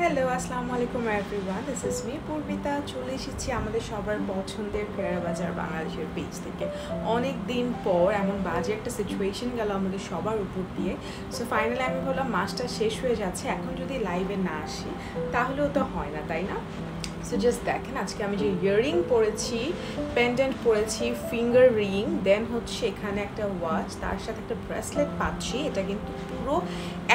Hello, আসসালামু আলাইকুম everyone. This is me পূর্বিতা। চলে এসেছি আমাদের সবার পছন্দের পেয়ারা বাজার বাংলাদেশের পেজ থেকে। অনেক দিন পর এমন বাজে একটা সিচুয়েশন গেল আমাদের সবার উপর দিয়ে। সো ফাইনালি আমি বললাম মাসটা শেষ হয়ে যাচ্ছে, এখন যদি লাইভে না আসি তাহলেও তো হয় না, তাই না? সো জাস্ট দেখেন আজকে আমি যে ইয়াররিং পরেছি, পেন্ডেন্ট পরেছি, ফিঙ্গার রিং, দেন হচ্ছে এখানে একটা ওয়াচ, তার সাথে একটা ব্রেসলেট পাচ্ছি। এটা কিন্তু পুরো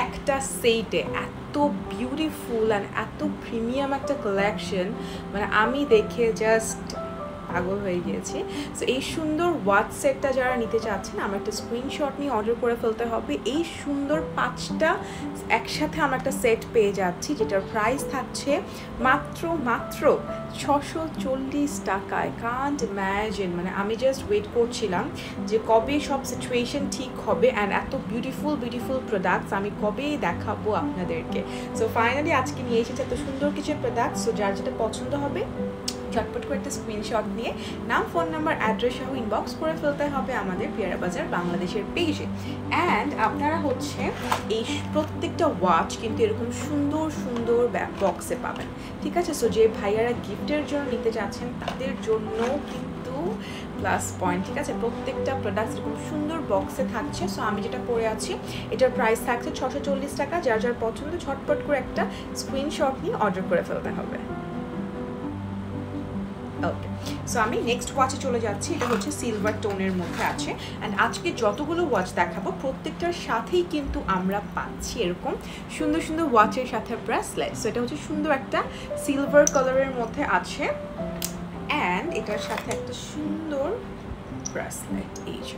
একটা সেটে এত বিউটিফুল অ্যান্ড এত প্রিমিয়াম একটা কালেকশন, মানে আমি দেখে জাস্ট পাগল হয়ে গিয়েছি। সো এই সুন্দর ওয়াচ সেটটা যারা নিতে চাচ্ছেন, আমার একটা স্ক্রিনশট নিয়ে অর্ডার করে ফেলতে হবে। এই সুন্দর 5টা একসাথে আমরা একটা সেট পেয়ে যাচ্ছি, যেটার প্রাইস থাকছে মাত্র 640 টাকায়। কান্ট ইম্যাজিন, মানে আমি জাস্ট ওয়েট করছিলাম যে কবে সব সিচুয়েশন ঠিক হবে অ্যান্ড এত বিউটিফুল প্রোডাক্টস আমি কবেই দেখাবো আপনাদেরকে। সো ফাইনালি আজকে নিয়ে এসেছে এত সুন্দর কিছু প্রোডাক্টস। সো যার যেটা পছন্দ হবে ঝটপট করে একটা স্ক্রিনশট নিয়ে নাম, ফোন নাম্বার, অ্যাড্রেস সহ ইনবক্স করে ফেলতে হবে আমাদের পেয়ারা বাজার বাংলাদেশের পেজে। অ্যান্ড আপনারা হচ্ছে এই প্রত্যেকটা ওয়াচ কিন্তু এরকম সুন্দর সুন্দর বক্সে পাবেন, ঠিক আছে? সো যে ভাইয়ারা গিফটের জন্য নিতে চাচ্ছেন তাদের জন্য কিন্তু প্লাস পয়েন্ট, ঠিক আছে? প্রত্যেকটা প্রোডাক্ট এরকম সুন্দর বক্সে থাকছে। সো আমি যেটা পরে আছি এটার প্রাইস থাকছে 640 টাকা। যার যার পছন্দ ঝটপট করে একটা স্ক্রিনশট নিয়ে অর্ডার করে ফেলতে হবে। ওকে, সো আমি নেক্সট ওয়াচে চলে যাচ্ছি। এটা হচ্ছে সিলভার টোনের মধ্যে আছে। অ্যান্ড আজকে যতগুলো ওয়াচ দেখাবো প্রত্যেকটার সাথেই কিন্তু আমরা পাচ্ছি এরকম সুন্দর সুন্দর ওয়াচের সাথে ব্রেসলেট। সো এটা হচ্ছে সুন্দর একটা সিলভার কালারের মধ্যে আছে অ্যান্ড এটার সাথে একটা সুন্দর ব্রেসলেট। এই যে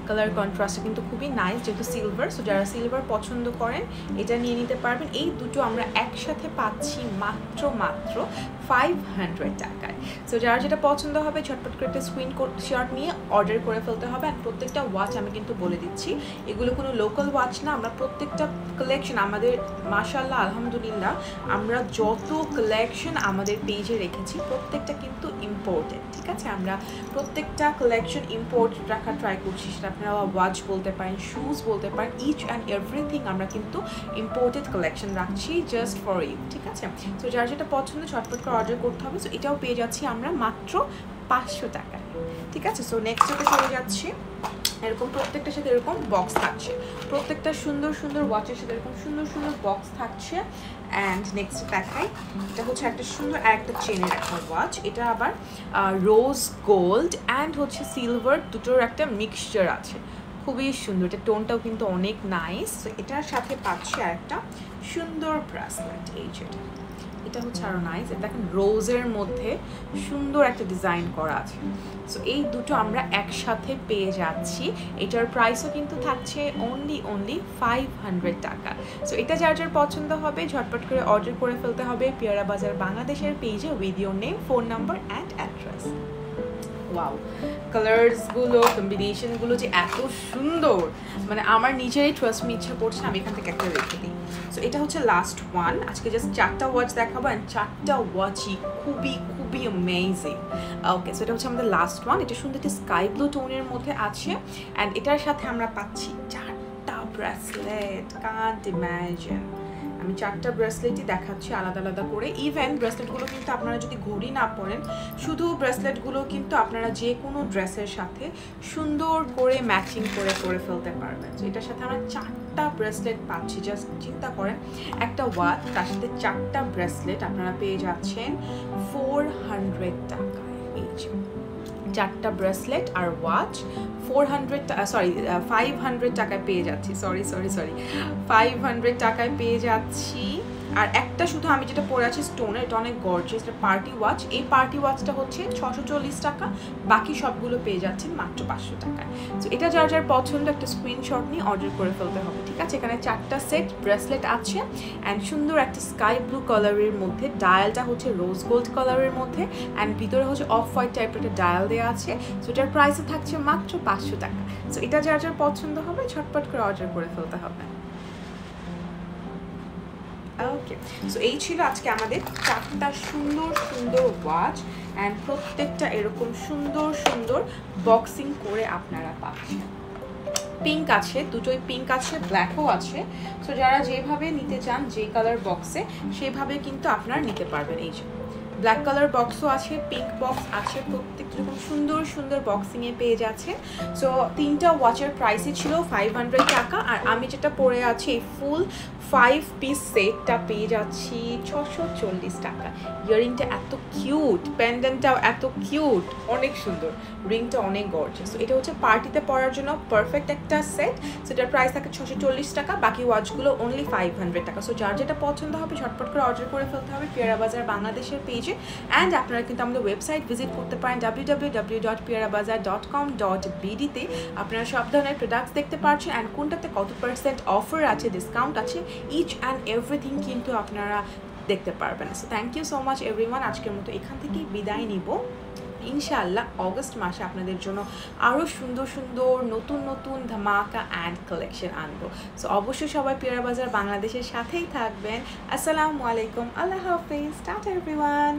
কালার কন্ট্রাস্টে কিন্তু খুবই নাইস, যেহেতু সিলভার। সো যারা সিলভার পছন্দ করেন এটা নিয়ে নিতে পারবেন। এই দুটো আমরা একসাথে পাচ্ছি মাত্র 500 টাকায়। সো যারা যেটা পছন্দ হবে ঝটপট করে একটা স্ক্রিনশট নিয়ে অর্ডার করে ফেলতে হবে। আর প্রত্যেকটা ওয়াচ আমি কিন্তু বলে দিচ্ছি এগুলো কোনো লোকাল ওয়াচ না। আমরা প্রত্যেকটা কালেকশন আমাদের মাশাআল্লাহ আলহামদুলিল্লাহ আমরা যত কালেকশন আমাদের পেজে রেখেছি প্রত্যেকটা কিন্তু ইম্পোর্টেড, ঠিক আছে? আমরা প্রত্যেকটা কালেকশন ইম্পোর্ট রাখার ট্রাই করছি। সেটা আপনারা ওয়াচ বলতে পারেন, শুজ বলতে পারেন, ইচ অ্যান্ড এভরিথিং আমরা কিন্তু ইম্পোর্টেড কালেকশন রাখছি জাস্ট ফর ইউ, ঠিক আছে? তো যার যেটা পছন্দ ঝটপট করে অর্ডার করতে হবে। সো এটাও পেয়ে যাচ্ছি আমরা মাত্র 500 টাকায়, ঠিক আছে? সো নেক্সটে চলে যাচ্ছি। এরকম প্রত্যেকটার সাথে এরকম বক্স থাকছে, প্রত্যেকটা সুন্দর সুন্দর ওয়াচের সাথে এরকম সুন্দর সুন্দর বক্স থাকছে। অ্যান্ড নেক্সট দেখাই, এটা হচ্ছে একটা সুন্দর একটা চেনের একটা ওয়াচ। এটা আবার রোজ গোল্ড অ্যান্ড হচ্ছে সিলভার দুটোর একটা মিক্সচার আছে, খুবই সুন্দর। এটা টোনটাও কিন্তু অনেক নাইস। এটার সাথে পাচ্ছি আর একটা সুন্দর ব্রেসলেট। এই যেটা এটা হচ্ছে আরও নাইস। এটা দেখেন রোজের মধ্যে সুন্দর একটা ডিজাইন করা আছে। সো এই দুটো আমরা একসাথে পেয়ে যাচ্ছি। এটার প্রাইসও কিন্তু থাকছে অনলি 500 টাকা। সো এটা যার যার পছন্দ হবে ঝটপট করে অর্ডার করে ফেলতে হবে পেয়ারা বাজার বাংলাদেশের পেজে with your name, phone number and address. Wow, কালার্সগুলো, কম্বিনেশনগুলো যে এত সুন্দর, মানে আমার নিজেরই ট্রাস্ট মি ইচ্ছা করছে আমি এখান থেকে একটা রেখে দিই। সো এটা হচ্ছে লাস্ট ওয়ান। আজকে জাস্ট 4টা ওয়াচ দেখাবো অ্যান্ড 4টা ওয়াচই খুবই অ্যামেজিং। ওকে, সো এটা হচ্ছে আমাদের লাস্ট ওয়ান। এটা সুন্দর একটা স্কাই ব্লু টোনের মধ্যে আছে অ্যান্ড এটার সাথে আমরা পাচ্ছি 4টা ব্রেসলেট। কান্ট ইম্যাজিন, আমি 4টা ব্রেসলেটই দেখাচ্ছি আলাদা আলাদা করে। ইভেন ব্রেসলেটগুলো কিন্তু আপনারা যদি ঘড়ি না পরেন, শুধু ব্রেসলেটগুলো কিন্তু আপনারা যে কোনো ড্রেসের সাথে সুন্দর করে ম্যাচিং করে ফেলতে পারবেন। তো এটার সাথে আমরা 4টা ব্রেসলেট পাচ্ছি। জাস্ট চিন্তা করেন, একটা ওয়াচ তার সাথে 4টা ব্রেসলেট আপনারা পেয়ে যাচ্ছেন 400 টাকায়। এই যে 4টা ব্রেসলেট আর ওয়াচ 500 টাকায় পেয়ে যাচ্ছি। সরি 500 টাকায় পেয়ে যাচ্ছি। আর একটা শুধু আমি যেটা পরে আছি স্টোনের, এটা অনেক গর্জিয়াস, এটা পার্টি ওয়াচ। এই পার্টি ওয়াচটা হচ্ছে 640 টাকা, বাকি সবগুলো পেয়ে যাচ্ছেন মাত্র 500 টাকায়। তো এটা যার যার পছন্দ একটা স্ক্রিনশট নিয়ে অর্ডার করে ফেলতে হবে, ঠিক আছে? এখানে 4টা সেট ব্রেসলেট আছে অ্যান্ড সুন্দর একটা স্কাই ব্লু কালারের মধ্যে, ডায়ালটা হচ্ছে রোজ গোল্ড কালারের মধ্যে অ্যান্ড ভিতরে হচ্ছে অফ হোয়াইট টাইপের একটা ডায়াল দেওয়া আছে। সো এটার প্রাইসে থাকছে মাত্র 500 টাকা। সো এটা যার যার পছন্দ হবে ঝটপট করে অর্ডার করে ফেলতে হবে। ওকে, সো এই ছিল আজকে আমাদের 4টা সুন্দর সুন্দর ওয়াচ অ্যান্ড প্রত্যেকটা এরকম সুন্দর সুন্দর বক্সিং করে আপনারা পাচ্ছেন। পিঙ্ক আছে, দুটোই পিঙ্ক আছে, ব্ল্যাকও আছে। সো যারা যেভাবে নিতে চান যে কালার বক্সে সেভাবে কিন্তু আপনারা নিতে পারবেন। এই যে ব্ল্যাক কালার বক্সও আছে, পিঙ্ক বক্স আছে, প্রত্যেকটা রকম সুন্দর সুন্দর বক্সিংয়ে পেয়ে যাচ্ছে। সো 3টা ওয়াচের প্রাইসই ছিল 500 টাকা, আর আমি যেটা পরে আছি ফুল 5 পিস সেটটা পেয়ে যাচ্ছি 640 টাকা। ইয়ারিংটা এত কিউট, পেন্ডেন্টটাও এত কিউট, অনেক সুন্দর, রিংটা অনেক গর্জিয়াস। এটা হচ্ছে পার্টিতে পরার জন্য পারফেক্ট একটা সেট। সেটার প্রাইস থাকে 640 টাকা, বাকি ওয়াচগুলো অনলি 500 টাকা। সো যার যেটা পছন্দ হবে ঝটপট করে অর্ডার করে ফেলতে হবে পিয়ারা বাজার বাংলাদেশের পেজে। অ্যান্ড আপনারা কিন্তু আমাদের ওয়েবসাইট ভিজিট করতে পারেন www.piarabazar.com.bd তে। আপনারা সব ধরনের প্রোডাক্টস দেখতে পাচ্ছেন অ্যান্ড কোনটাতে কত % অফার আছে, ডিসকাউন্ট আছে, ইচ অ্যান্ড এভরিথিং কিন্তু আপনারা দেখতে পারবেন। So thank you so much everyone. আজকের মতো এখান থেকেই বিদায় নিব। ইনশাআল্লাহ অগস্ট মাসে আপনাদের জন্য আরও সুন্দর সুন্দর নতুন নতুন ধামাকা অ্যান্ড কালেকশন আনবো। সো অবশ্যই সবাই পিয়ারা বাজার বাংলাদেশের সাথেই থাকবেন। আসসালামু আলাইকুম, আল্লাহ হাফিজ, টাটা এভরিওয়ান।